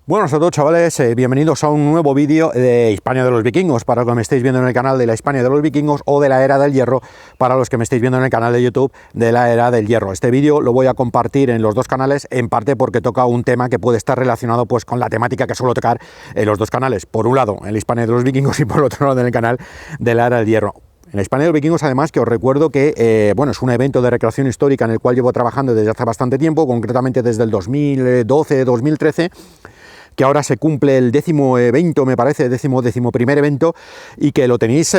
Buenos a todos, chavales, bienvenidos a un nuevo vídeo de Hispania de los Vikingos, para los que me estéis viendo en el canal de la Hispania de los Vikingos, o de la Era del Hierro para los que me estéis viendo en el canal de YouTube de la Era del Hierro. Este vídeo lo voy a compartir en los dos canales, en parte porque toca un tema que puede estar relacionado pues con la temática que suelo tocar en los dos canales. Por un lado, en la Hispania de los Vikingos, y por otro lado, en el canal de la Era del Hierro. En la Hispania de los Vikingos, además, que os recuerdo que bueno, es un evento de recreación histórica en el cual llevo trabajando desde hace bastante tiempo, concretamente desde el 2012-2013, que ahora se cumple el 10º evento, me parece, primer evento, y que lo tenéis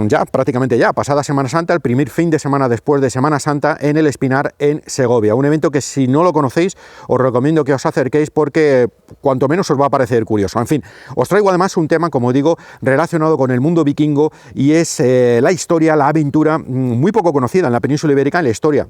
ya, prácticamente ya, pasada Semana Santa, el primer fin de semana después de Semana Santa, en el Espinar, en Segovia. Un evento que, si no lo conocéis, os recomiendo que os acerquéis porque cuanto menos os va a parecer curioso. En fin, os traigo además un tema, como digo, relacionado con el mundo vikingo, y es la historia, la aventura, muy poco conocida en la península ibérica, en la historia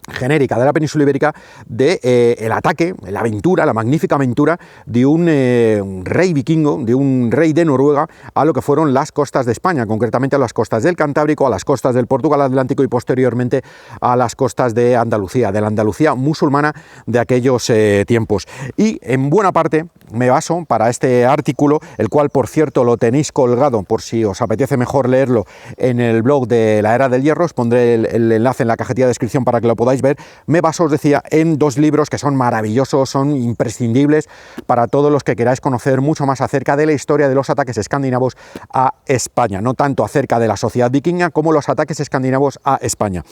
genérica de la península ibérica, de el ataque, la aventura, la magnífica aventura de un rey vikingo, de un rey de Noruega, a lo que fueron las costas de España, concretamente a las costas del Cantábrico, a las costas del Portugal Atlántico y posteriormente a las costas de Andalucía, de la Andalucía musulmana de aquellos tiempos. Y en buena parte me baso para este artículo, el cual, por cierto, lo tenéis colgado, por si os apetece mejor leerlo, en el blog de la Era del Hierro. Os pondré el enlace en la cajita de descripción para que lo podáis ver. Me baso, os decía, en dos libros que son maravillosos, son imprescindibles para todos los que queráis conocer mucho más acerca de la historia de los ataques escandinavos a España, no tanto acerca de la sociedad vikinga como los ataques escandinavos a España.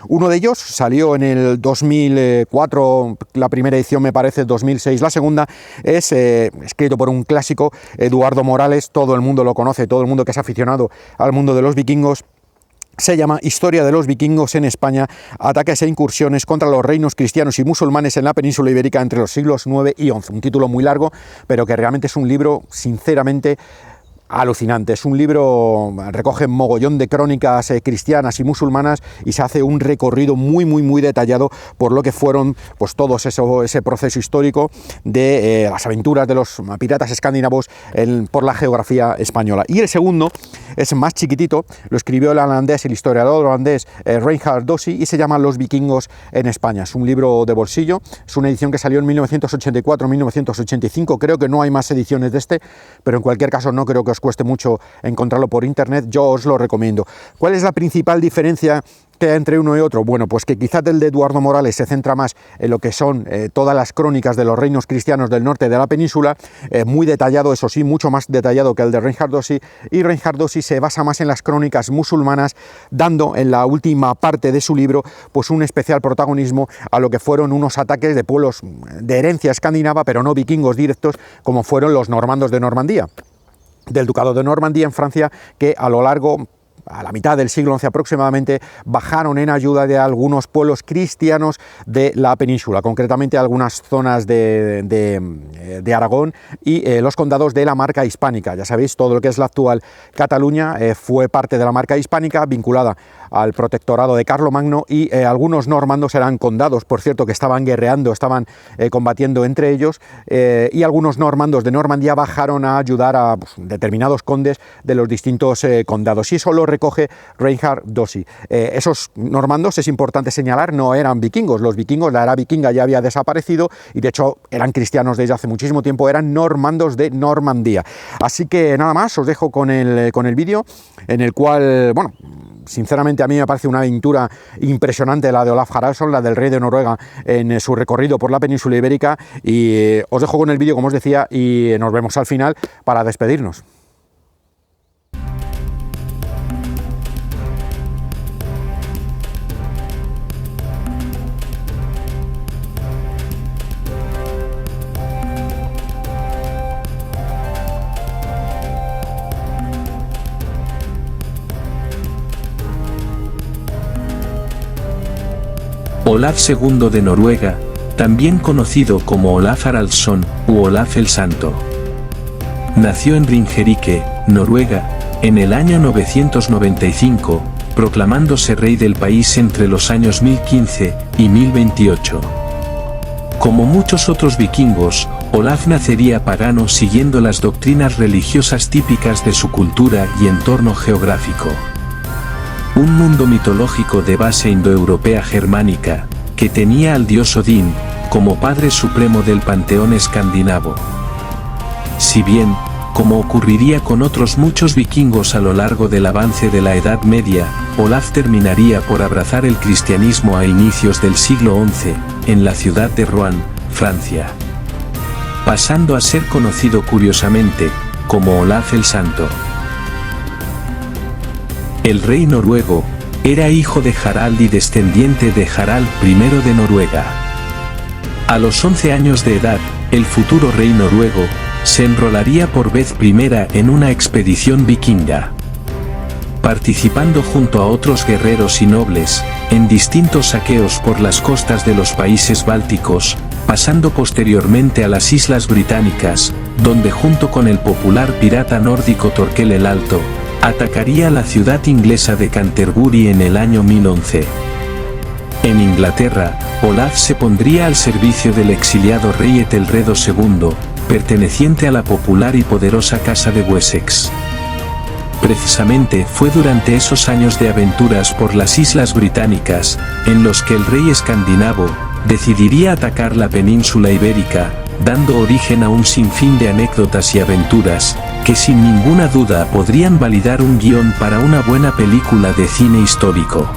Uno de ellos salió en el 2004, la primera edición, me parece, 2006 la segunda. Es escrito por un clásico, Eduardo Morales, todo el mundo lo conoce, todo el mundo que es aficionado al mundo de los vikingos. Se llama Historia de los vikingos en España, ataques e incursiones contra los reinos cristianos y musulmanes en la península ibérica entre los siglos IX y XI. Un título muy largo, pero que realmente es un libro, sinceramente, alucinante. Es un libro, recoge mogollón de crónicas cristianas y musulmanas, y se hace un recorrido muy detallado por lo que fueron pues todo ese proceso histórico de las aventuras de los piratas escandinavos por la geografía española. Y el segundo es más chiquitito, lo escribió el historiador holandés Reinhard Dossi, y se llama Los vikingos en España. Es un libro de bolsillo, es una edición que salió en 1984-1985, creo que no hay más ediciones de este, pero en cualquier caso no creo que os cueste mucho encontrarlo por internet, yo os lo recomiendo. ¿Cuál es la principal diferencia que hay entre uno y otro? Bueno, pues que quizás el de Eduardo Morales se centra más en lo que son todas las crónicas de los reinos cristianos del norte de la península, muy detallado, eso sí, mucho más detallado que el de Reinhard Dossi, y Reinhard Dossi se basa más en las crónicas musulmanas, dando en la última parte de su libro pues un especial protagonismo a lo que fueron unos ataques de pueblos de herencia escandinava, pero no vikingos directos, como fueron los normandos de Normandía, del Ducado de Normandía en Francia, que a lo largo, a la mitad del siglo XI aproximadamente, bajaron en ayuda de algunos pueblos cristianos de la península, concretamente algunas zonas de Aragón y los condados de la Marca Hispánica. Ya sabéis, todo lo que es la actual Cataluña fue parte de la Marca Hispánica, vinculada al protectorado de Carlomagno, y algunos normandos eran condados, por cierto, que estaban guerreando, estaban combatiendo entre ellos, y algunos normandos de Normandía bajaron a ayudar a determinados condes de los distintos condados, y eso lo recoge Reinhard Dossi. Esos normandos, es importante señalar, no eran vikingos. Los vikingos, la era vikinga ya había desaparecido, y de hecho eran cristianos desde hace muchísimo tiempo, eran normandos de Normandía. Así que nada más, os dejo con el vídeo, en el cual, bueno, sinceramente a mí me parece una aventura impresionante la de Olaf Haraldsson, la del rey de Noruega, en su recorrido por la península ibérica, y os dejo con el vídeo, como os decía, y nos vemos al final para despedirnos. Olaf II de Noruega, también conocido como Olaf Haraldsson u Olaf el Santo. Nació en Ringerike, Noruega, en el año 995, proclamándose rey del país entre los años 1015 y 1028. Como muchos otros vikingos, Olaf nacería pagano siguiendo las doctrinas religiosas típicas de su cultura y entorno geográfico. Un mundo mitológico de base indoeuropea germánica, que tenía al dios Odín como padre supremo del panteón escandinavo. si bien, como ocurriría con otros muchos vikingos a lo largo del avance de la Edad Media, Olaf terminaría por abrazar el cristianismo a inicios del siglo XI, en la ciudad de Rouen, Francia, pasando a ser conocido curiosamente como Olaf el Santo. El rey noruego era hijo de Harald y descendiente de Harald I de Noruega. A los 11 años de edad, el futuro rey noruego se enrolaría por vez primera en una expedición vikinga, participando junto a otros guerreros y nobles en distintos saqueos por las costas de los países bálticos, pasando posteriormente a las Islas Británicas, donde junto con el popular pirata nórdico Thorkel el Alto, atacaría la ciudad inglesa de Canterbury en el año 1011. En Inglaterra, Olaf se pondría al servicio del exiliado rey Ethelredo II, perteneciente a la popular y poderosa Casa de Wessex. Precisamente fue durante esos años de aventuras por las Islas Británicas, en los que el rey escandinavo decidiría atacar la península ibérica, dando origen a un sinfín de anécdotas y aventuras, que sin ninguna duda podrían validar un guión para una buena película de cine histórico.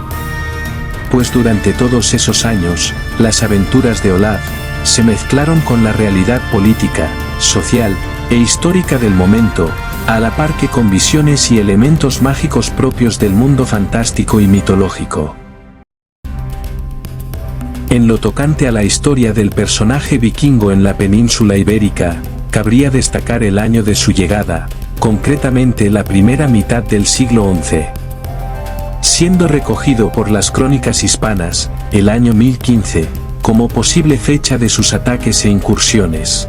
Pues durante todos esos años, las aventuras de Olaf se mezclaron con la realidad política, social e histórica del momento, a la par que con visiones y elementos mágicos propios del mundo fantástico y mitológico. En lo tocante a la historia del personaje vikingo en la península ibérica, cabría destacar el año de su llegada, concretamente la primera mitad del siglo XI. Siendo recogido por las crónicas hispanas, el año 1015, como posible fecha de sus ataques e incursiones.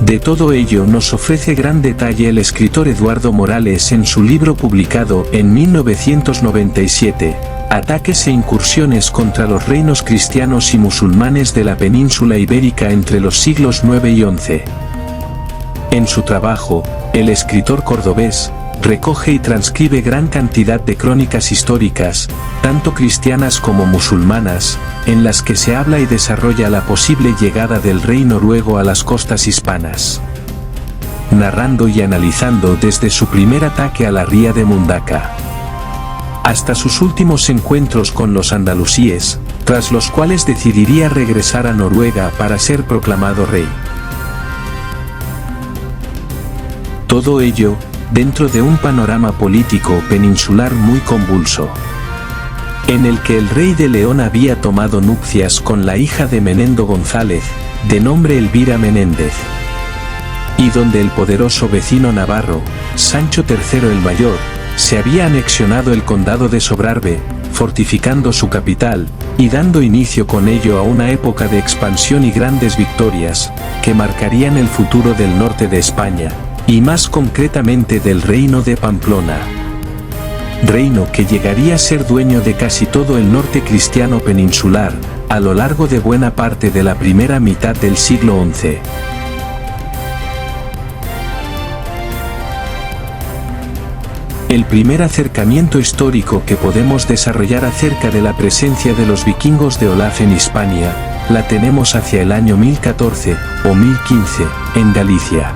De todo ello nos ofrece gran detalle el escritor Eduardo Morales en su libro publicado en 1997, Ataques e incursiones contra los reinos cristianos y musulmanes de la península ibérica entre los siglos IX y XI. En su trabajo, el escritor cordobés recoge y transcribe gran cantidad de crónicas históricas, tanto cristianas como musulmanas, en las que se habla y desarrolla la posible llegada del rey noruego a las costas hispanas, narrando y analizando desde su primer ataque a la ría de Mundaka hasta sus últimos encuentros con los andalusíes, tras los cuales decidiría regresar a Noruega para ser proclamado rey. Todo ello, dentro de un panorama político peninsular muy convulso, en el que el rey de León había tomado nupcias con la hija de Menendo González, de nombre Elvira Menéndez, y donde el poderoso vecino navarro, Sancho III el Mayor, se había anexionado el condado de Sobrarbe, fortificando su capital, y dando inicio con ello a una época de expansión y grandes victorias, que marcarían el futuro del norte de España, y más concretamente del reino de Pamplona. Reino que llegaría a ser dueño de casi todo el norte cristiano peninsular, a lo largo de buena parte de la primera mitad del siglo XI. El primer acercamiento histórico que podemos desarrollar acerca de la presencia de los vikingos de Olaf en Hispania, la tenemos hacia el año 1014 o 1015, en Galicia.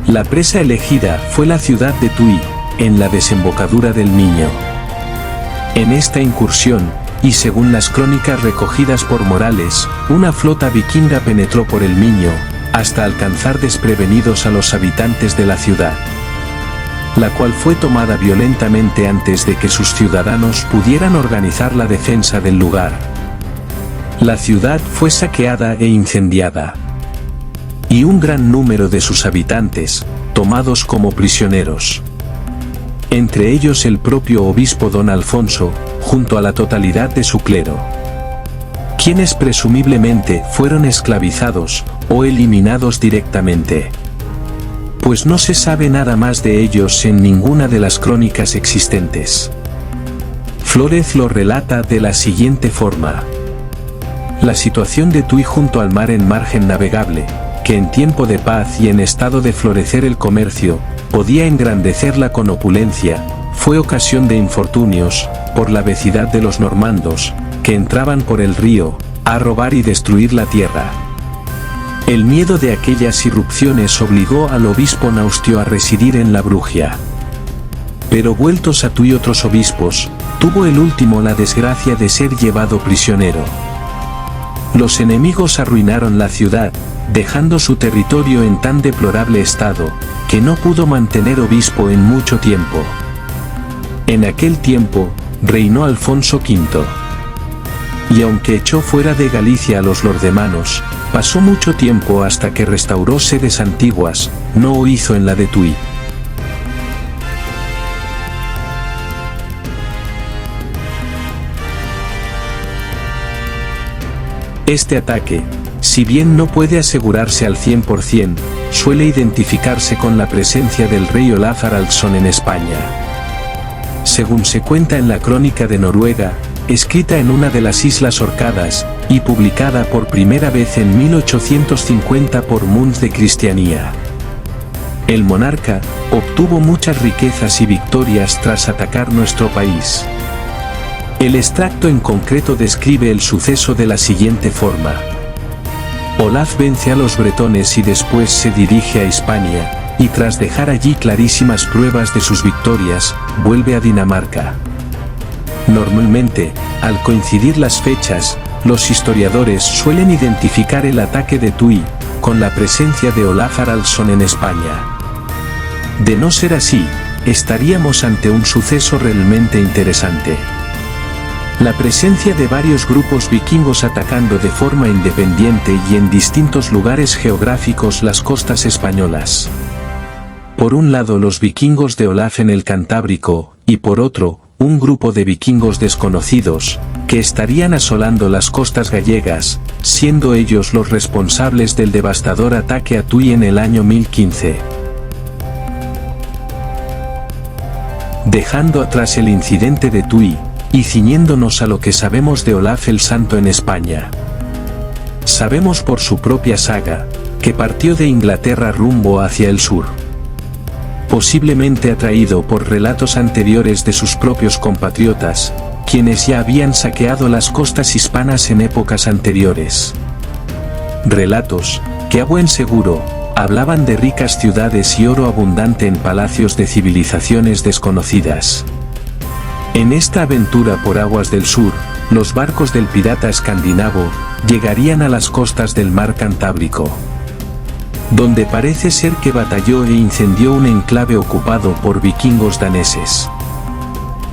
La presa elegida fue la ciudad de Tui, en la desembocadura del Miño. En esta incursión, y según las crónicas recogidas por Morales, una flota vikinga penetró por el Miño, hasta alcanzar desprevenidos a los habitantes de la ciudad, la cual fue tomada violentamente antes de que sus ciudadanos pudieran organizar la defensa del lugar. La ciudad fue saqueada e incendiada, y un gran número de sus habitantes, tomados como prisioneros. Entre ellos el propio obispo don Alfonso, junto a la totalidad de su clero, quienes presumiblemente fueron esclavizados, o eliminados directamente, pues no se sabe nada más de ellos en ninguna de las crónicas existentes. Flórez lo relata de la siguiente forma. La situación de Tui junto al mar en margen navegable, que en tiempo de paz y en estado de florecer el comercio, podía engrandecerla con opulencia, fue ocasión de infortunios, por la vecidad de los normandos, que entraban por el río, a robar y destruir la tierra. El miedo de aquellas irrupciones obligó al obispo Naustio a residir en la Brugia. Pero vueltos a Tui otros obispos, tuvo el último la desgracia de ser llevado prisionero. Los enemigos arruinaron la ciudad, dejando su territorio en tan deplorable estado, que no pudo mantener obispo en mucho tiempo. En aquel tiempo, reinó Alfonso V. Y aunque echó fuera de Galicia a los lordemanos, pasó mucho tiempo hasta que restauró sedes antiguas, no lo hizo en la de Tui. Este ataque, si bien no puede asegurarse al 100%, suele identificarse con la presencia del rey Olaf Haraldsson en España. Según se cuenta en la Crónica de Noruega, escrita en una de las Islas Orcadas, y publicada por primera vez en 1850 por Munz de Cristianía. El monarca obtuvo muchas riquezas y victorias tras atacar nuestro país. El extracto en concreto describe el suceso de la siguiente forma. Olaf vence a los bretones y después se dirige a España, y tras dejar allí clarísimas pruebas de sus victorias, vuelve a Dinamarca. Normalmente, al coincidir las fechas, los historiadores suelen identificar el ataque de Tui con la presencia de Olaf Haraldsson en España. De no ser así, estaríamos ante un suceso realmente interesante. La presencia de varios grupos vikingos atacando de forma independiente y en distintos lugares geográficos las costas españolas. Por un lado los vikingos de Olaf en el Cantábrico, y por otro, un grupo de vikingos desconocidos, que estarían asolando las costas gallegas, siendo ellos los responsables del devastador ataque a Tui en el año 1015. Dejando atrás el incidente de Tui, y ciñéndonos a lo que sabemos de Olaf el Santo en España. Sabemos por su propia saga, que partió de Inglaterra rumbo hacia el sur. Posiblemente atraído por relatos anteriores de sus propios compatriotas, quienes ya habían saqueado las costas hispanas en épocas anteriores. Relatos, que a buen seguro, hablaban de ricas ciudades y oro abundante en palacios de civilizaciones desconocidas. En esta aventura por aguas del sur, los barcos del pirata escandinavo llegarían a las costas del mar Cantábrico, donde parece ser que batalló e incendió un enclave ocupado por vikingos daneses,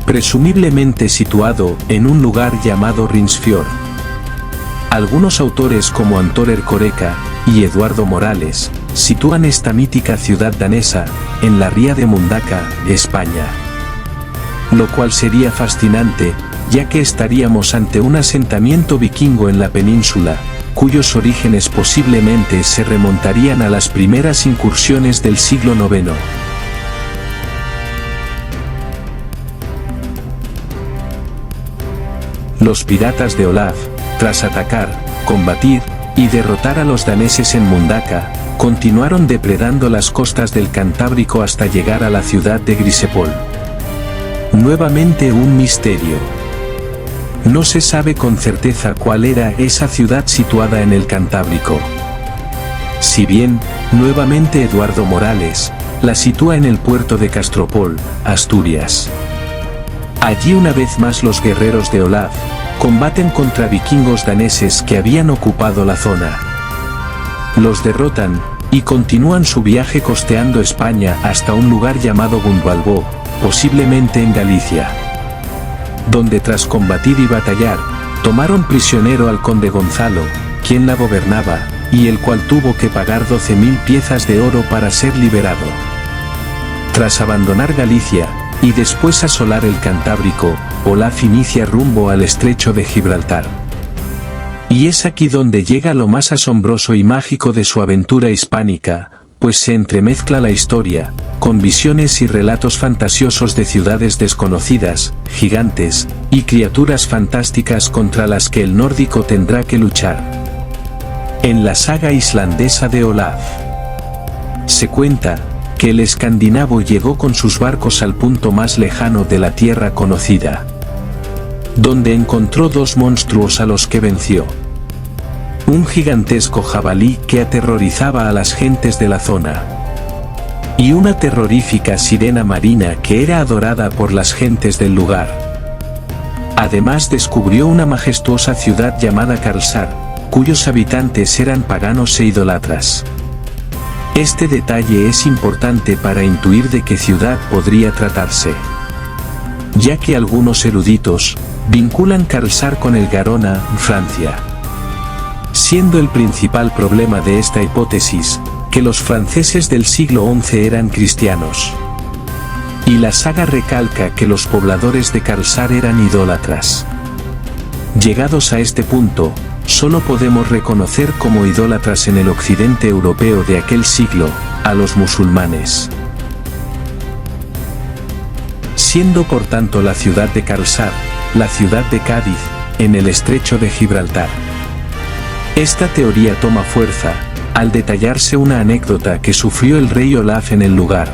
presumiblemente situado en un lugar llamado Rinsfjord. Algunos autores como Anton Erkoreka y Eduardo Morales sitúan esta mítica ciudad danesa en la ría de Mundaka, España. Lo cual sería fascinante, ya que estaríamos ante un asentamiento vikingo en la península, cuyos orígenes posiblemente se remontarían a las primeras incursiones del siglo IX. Los piratas de Olaf, tras atacar, combatir y derrotar a los daneses en Mundaka, continuaron depredando las costas del Cantábrico hasta llegar a la ciudad de Grisepol. Nuevamente un misterio. No se sabe con certeza cuál era esa ciudad situada en el Cantábrico. Si bien, nuevamente Eduardo Morales, la sitúa en el puerto de Castropol, Asturias. Allí una vez más los guerreros de Olaf, combaten contra vikingos daneses que habían ocupado la zona. Los derrotan, y continúan su viaje costeando España hasta un lugar llamado Gunvalbó, posiblemente en Galicia, donde tras combatir y batallar, tomaron prisionero al conde Gonzalo, quien la gobernaba, y el cual tuvo que pagar 12.000 piezas de oro para ser liberado. Tras abandonar Galicia, y después asolar el Cantábrico, Olaf inicia rumbo al estrecho de Gibraltar. Y es aquí donde llega lo más asombroso y mágico de su aventura hispánica, pues se entremezcla la historia, con visiones y relatos fantasiosos de ciudades desconocidas, gigantes, y criaturas fantásticas contra las que el nórdico tendrá que luchar. En la saga islandesa de Olaf, se cuenta que el escandinavo llegó con sus barcos al punto más lejano de la tierra conocida, donde encontró dos monstruos a los que venció. un gigantesco jabalí que aterrorizaba a las gentes de la zona, y una terrorífica sirena marina que era adorada por las gentes del lugar. Además descubrió una majestuosa ciudad llamada Karlsar, cuyos habitantes eran paganos e idólatras. Este detalle es importante para intuir de qué ciudad podría tratarse, ya que algunos eruditos vinculan Karlsar con el Garona, Francia, siendo el principal problema de esta hipótesis, que los franceses del siglo XI eran cristianos. Y la saga recalca que los pobladores de Karlsar eran idólatras. Llegados a este punto, solo podemos reconocer como idólatras en el occidente europeo de aquel siglo, a los musulmanes. Siendo por tanto la ciudad de Karlsar, la ciudad de Cádiz, en el estrecho de Gibraltar. Esta teoría toma fuerza, al detallarse una anécdota que sufrió el rey Olaf en el lugar.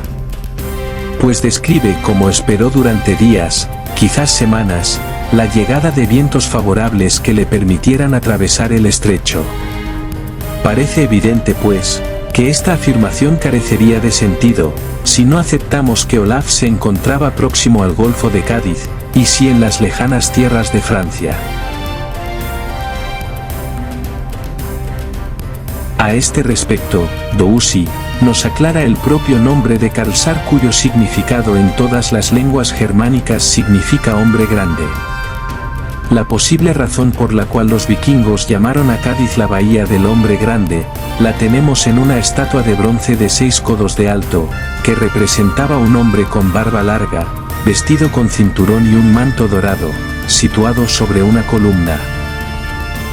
Pues describe cómo esperó durante días, quizás semanas, la llegada de vientos favorables que le permitieran atravesar el estrecho. Parece evidente pues, que esta afirmación carecería de sentido, si no aceptamos que Olaf se encontraba próximo al Golfo de Cádiz, y sí en las lejanas tierras de Francia. A este respecto, Doussi nos aclara el propio nombre de Karlsar, cuyo significado en todas las lenguas germánicas significa hombre grande. La posible razón por la cual los vikingos llamaron a Cádiz la Bahía del Hombre Grande, la tenemos en una estatua de bronce de 6 codos de alto, que representaba un hombre con barba larga, vestido con cinturón y un manto dorado, situado sobre una columna.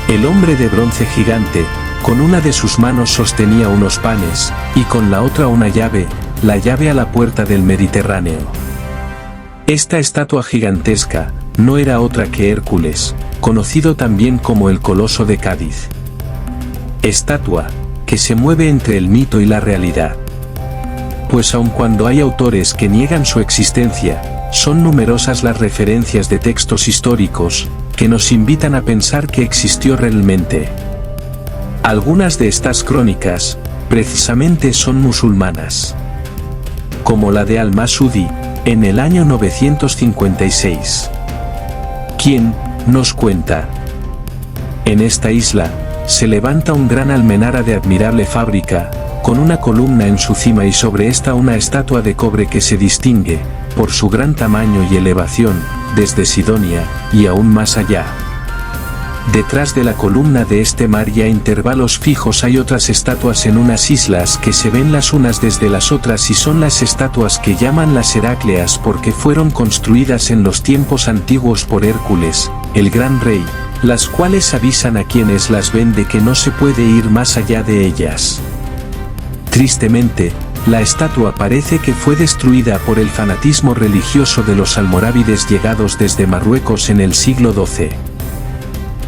El hombre de bronce gigante, con una de sus manos sostenía unos panes, y con la otra una llave, la llave a la puerta del Mediterráneo. Esta estatua gigantesca, no era otra que Hércules, conocido también como el Coloso de Cádiz. Estatua, que se mueve entre el mito y la realidad. Pues aun cuando hay autores que niegan su existencia, son numerosas las referencias de textos históricos, que nos invitan a pensar que existió realmente. Algunas de estas crónicas, precisamente son musulmanas. Como la de Al-Masudi, en el año 956. ¿Quién nos cuenta? En esta isla, se levanta un gran almenara de admirable fábrica, con una columna en su cima y sobre esta una estatua de cobre que se distingue, por su gran tamaño y elevación, desde Sidonia, y aún más allá. Detrás de la columna de este mar y a intervalos fijos hay otras estatuas en unas islas que se ven las unas desde las otras y son las estatuas que llaman las Herácleas porque fueron construidas en los tiempos antiguos por Hércules, el gran rey, las cuales avisan a quienes las ven de que no se puede ir más allá de ellas. Tristemente, la estatua parece que fue destruida por el fanatismo religioso de los almorávides llegados desde Marruecos en el siglo XII.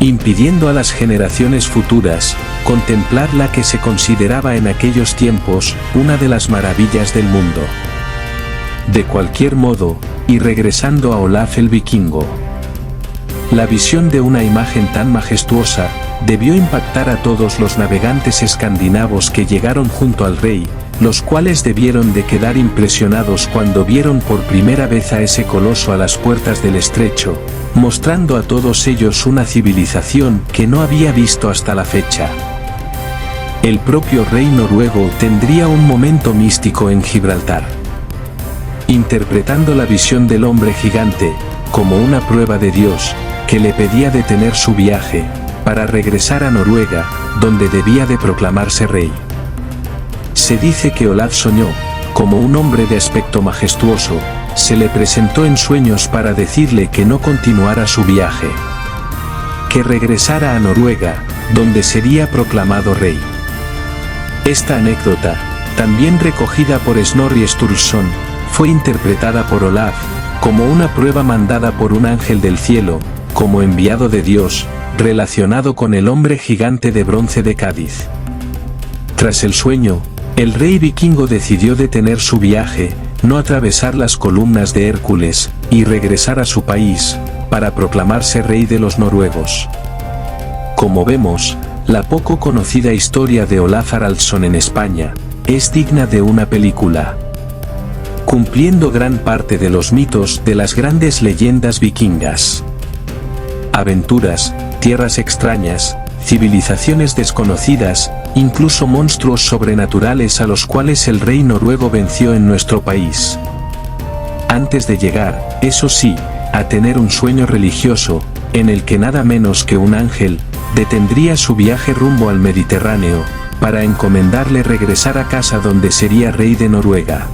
Impidiendo a las generaciones futuras, contemplar la que se consideraba en aquellos tiempos, una de las maravillas del mundo. De cualquier modo, y regresando a Olaf el Vikingo. La visión de una imagen tan majestuosa, debió impactar a todos los navegantes escandinavos que llegaron junto al rey, los cuales debieron de quedar impresionados cuando vieron por primera vez a ese coloso a las puertas del estrecho, mostrando a todos ellos una civilización que no había visto hasta la fecha. El propio rey noruego tendría un momento místico en Gibraltar, interpretando la visión del hombre gigante, como una prueba de Dios, que le pedía detener su viaje, para regresar a Noruega, donde debía de proclamarse rey. Se dice que Olaf soñó, como un hombre de aspecto majestuoso, se le presentó en sueños para decirle que no continuara su viaje, que regresara a Noruega, donde sería proclamado rey. Esta anécdota, también recogida por Snorri Sturluson, fue interpretada por Olaf, como una prueba mandada por un ángel del cielo, como enviado de Dios, relacionado con el hombre gigante de bronce de Cádiz. Tras el sueño, el rey vikingo decidió detener su viaje, no atravesar las columnas de Hércules, y regresar a su país, para proclamarse rey de los noruegos. Como vemos, La poco conocida historia de Olaf Haraldsson en España es digna de una película, cumpliendo gran parte de los mitos de las grandes leyendas vikingas. Aventuras, tierras extrañas, civilizaciones desconocidas, incluso monstruos sobrenaturales a los cuales el rey noruego venció en nuestro país. Antes de llegar, eso sí, a tener un sueño religioso, en el que nada menos que un ángel detendría su viaje rumbo al Mediterráneo, para encomendarle regresar a casa donde sería rey de Noruega.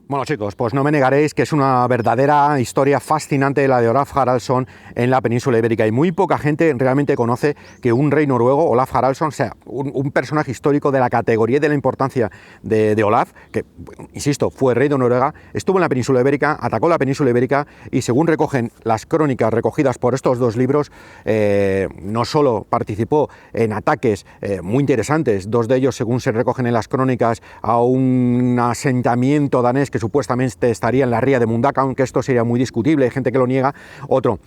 Bueno chicos, pues no me negaréis que es una verdadera historia fascinante la de Olaf Haraldsson en la península ibérica, y muy poca gente realmente conoce que un rey noruego, Olaf Haraldsson, sea un personaje histórico de la categoría y de la importancia de Olaf, que, insisto, fue rey de Noruega, estuvo en la península ibérica, atacó la península ibérica, y según recogen las crónicas recogidas por estos dos libros, no solo participó en ataques muy interesantes, dos de ellos, según se recogen en las crónicas, a un asentamiento danés que supuestamente estaría en la ría de Mundaka, aunque esto sería muy discutible, hay gente que lo niega, otro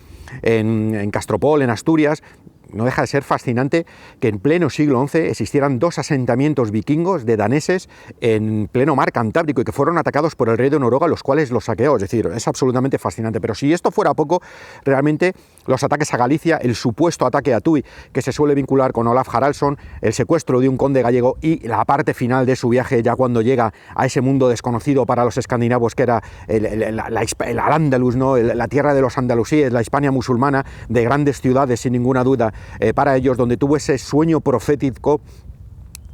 en Castropol, en Asturias. No deja de ser fascinante que en pleno siglo XI existieran dos asentamientos vikingos de daneses en pleno mar Cantábrico y que fueron atacados por el rey de Noruega, los cuales los saqueó. Es decir, es absolutamente fascinante. Pero si esto fuera poco, realmente los ataques a Galicia, el supuesto ataque a Tui, que se suele vincular con Olaf Haraldsson, el secuestro de un conde gallego y la parte final de su viaje, ya cuando llega a ese mundo desconocido para los escandinavos, que era el Al-Ándalus, ¿no? La tierra de los andalusíes, la Hispania musulmana, de grandes ciudades, sin ninguna duda, para ellos, donde tuvo ese sueño profético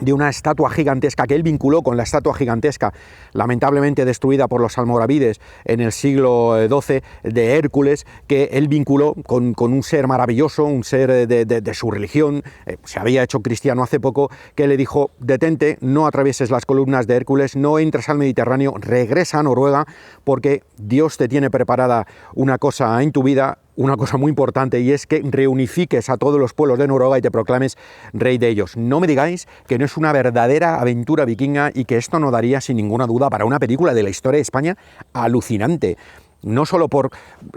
de una estatua gigantesca que él vinculó con la estatua gigantesca, lamentablemente destruida por los almorávides en el siglo XII, de Hércules, que él vinculó con un ser maravilloso, un ser de su religión, se había hecho cristiano hace poco, que le dijo: detente, no atravieses las columnas de Hércules, no entres al Mediterráneo, regresa a Noruega, porque Dios te tiene preparada una cosa en tu vida, una cosa muy importante, y es que reunifiques a todos los pueblos de Noruega y te proclames rey de ellos. No me digáis que no es una verdadera aventura vikinga y que esto no daría sin ninguna duda para una película de la historia de España alucinante. No solo por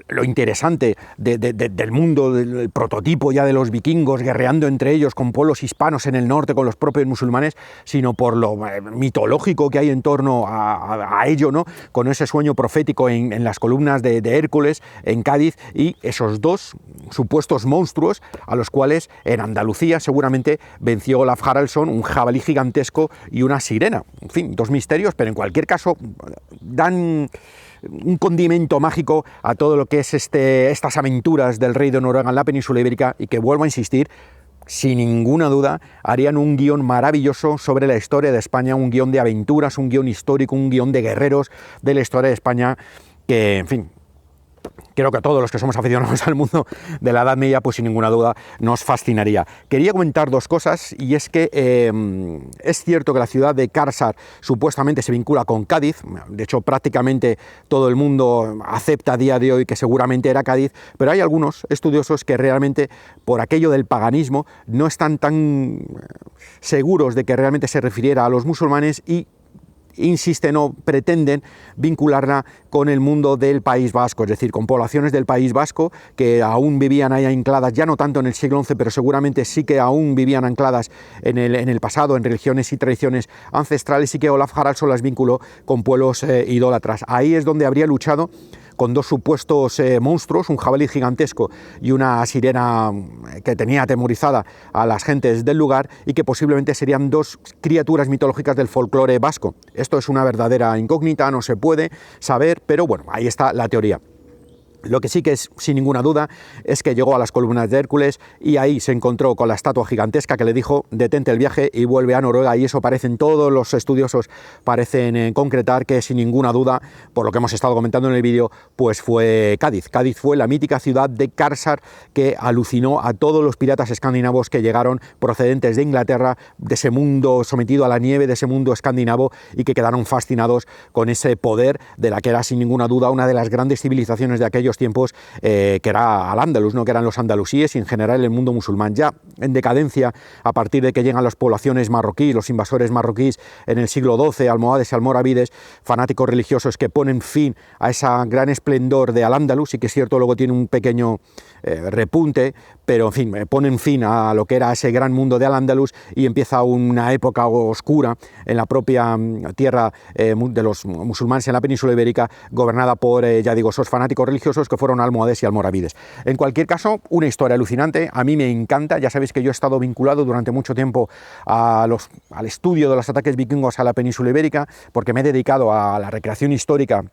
lo interesante del mundo, del prototipo ya de los vikingos guerreando entre ellos con pueblos hispanos en el norte, con los propios musulmanes, sino por lo mitológico que hay en torno a ello, ¿no? Con ese sueño profético en las columnas de Hércules, en Cádiz, y esos dos supuestos monstruos a los cuales en Andalucía seguramente venció Olaf Haraldsson, un jabalí gigantesco y una sirena. En fin, dos misterios, pero en cualquier caso dan un condimento mágico a todo lo que es estas aventuras del rey de Noruega en la península ibérica, y que, vuelvo a insistir, sin ninguna duda harían un guión maravilloso sobre la historia de España, un guión de aventuras, un guión histórico, un guión de guerreros de la historia de España, que, en fin, creo que a todos los que somos aficionados al mundo de la Edad Media, pues sin ninguna duda nos fascinaría. Quería comentar dos cosas, y es que es cierto que la ciudad de Karsar supuestamente se vincula con Cádiz, de hecho prácticamente todo el mundo acepta a día de hoy que seguramente era Cádiz, pero hay algunos estudiosos que realmente, por aquello del paganismo, no están tan seguros de que realmente se refiriera a los musulmanes, y insisten o pretenden vincularla con el mundo del País Vasco, es decir, con poblaciones del País Vasco que aún vivían ahí ancladas, ya no tanto en el siglo XI, pero seguramente sí que aún vivían ancladas en el pasado, en religiones y tradiciones ancestrales, y que Olaf Haraldsson las vinculó con pueblos idólatras. Ahí es donde habría luchado con dos supuestos monstruos, un jabalí gigantesco y una sirena que tenía atemorizada a las gentes del lugar, y que posiblemente serían dos criaturas mitológicas del folclore vasco. Esto es una verdadera incógnita, no se puede saber, pero bueno, ahí está la teoría. Lo que sí que es sin ninguna duda es que llegó a las columnas de Hércules y ahí se encontró con la estatua gigantesca que le dijo: detente el viaje y vuelve a Noruega, y eso parecen, todos los estudiosos parecen concretar que sin ninguna duda, por lo que hemos estado comentando en el vídeo, pues fue Cádiz. Cádiz fue la mítica ciudad de Karsar que alucinó a todos los piratas escandinavos que llegaron procedentes de Inglaterra, de ese mundo sometido a la nieve, de ese mundo escandinavo, y que quedaron fascinados con ese poder de la que era sin ninguna duda una de las grandes civilizaciones de aquellos aquellos tiempos, que era Al-Ándalus, ¿no? Que eran los andalusíes y en general el mundo musulmán, ya en decadencia a partir de que llegan las poblaciones marroquíes, los invasores marroquíes en el siglo XII, almohades y almorávides, fanáticos religiosos que ponen fin a ese gran esplendor de Al-Ándalus, y que es cierto, luego tiene un pequeño repunte, pero en fin, ponen fin a lo que era ese gran mundo de Al-Ándalus y empieza una época oscura en la propia tierra de los musulmanes en la península ibérica, gobernada por, ya digo, esos fanáticos religiosos que fueron almohades y almorávides. En cualquier caso, una historia alucinante, a mí me encanta. Ya sabéis que yo he estado vinculado durante mucho tiempo al estudio de los ataques vikingos a la península ibérica, porque me he dedicado a la recreación histórica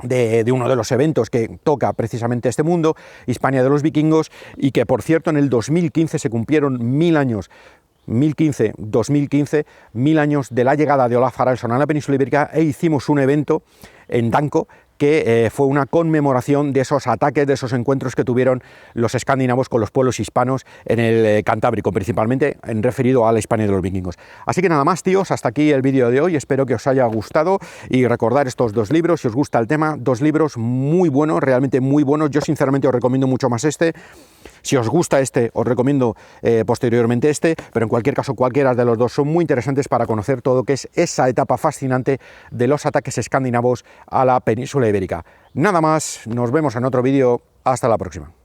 de uno de los eventos que toca precisamente este mundo, Hispania de los vikingos, y que por cierto en el 2015 se cumplieron 1000 años, 2015, 1000 años de la llegada de Olaf Haraldsson a la península ibérica, e hicimos un evento en Danko que fue una conmemoración de esos ataques, de esos encuentros que tuvieron los escandinavos con los pueblos hispanos en el Cantábrico, principalmente en referido a la Hispania de los vikingos. Así que nada más, tíos, hasta aquí el vídeo de hoy. Espero que os haya gustado y recordar estos dos libros, si os gusta el tema, dos libros muy buenos, realmente muy buenos. Yo sinceramente os recomiendo mucho más este. Si os gusta este, os recomiendo posteriormente este, pero en cualquier caso cualquiera de los dos son muy interesantes para conocer todo lo que es esa etapa fascinante de los ataques escandinavos a la península ibérica. Nada más, nos vemos en otro vídeo, hasta la próxima.